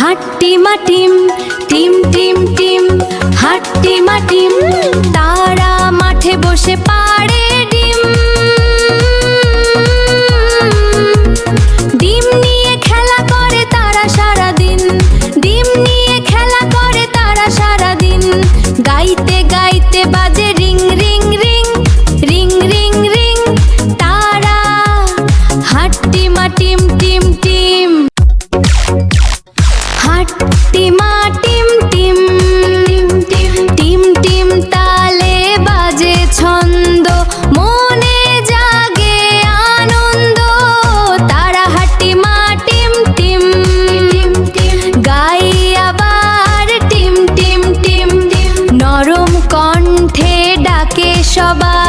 হাট্টিমা টিম টিম টিম টিম হাট্টিমা টিম, তারা মাঠে বসে পাড়ে ডিম। ডিম নিয়ে খেলা করে তারা সারাদিন, ডিম নিয়ে খেলা করে তারা সারাদিন। গাইতে গাইতে বাজে ring ring ring ring ring ring, তারা হাট্টিমা টিম টিম টিম। হাট্টিমা টিম টিম টিম টিম তালে বাজে ছন্দ, মনে জাগে আনন্দ। তারা হাট্টিমা টিম টিম গাই আবার টিম টিম টিম, নরম কণ্ঠে ডাকে সবাই।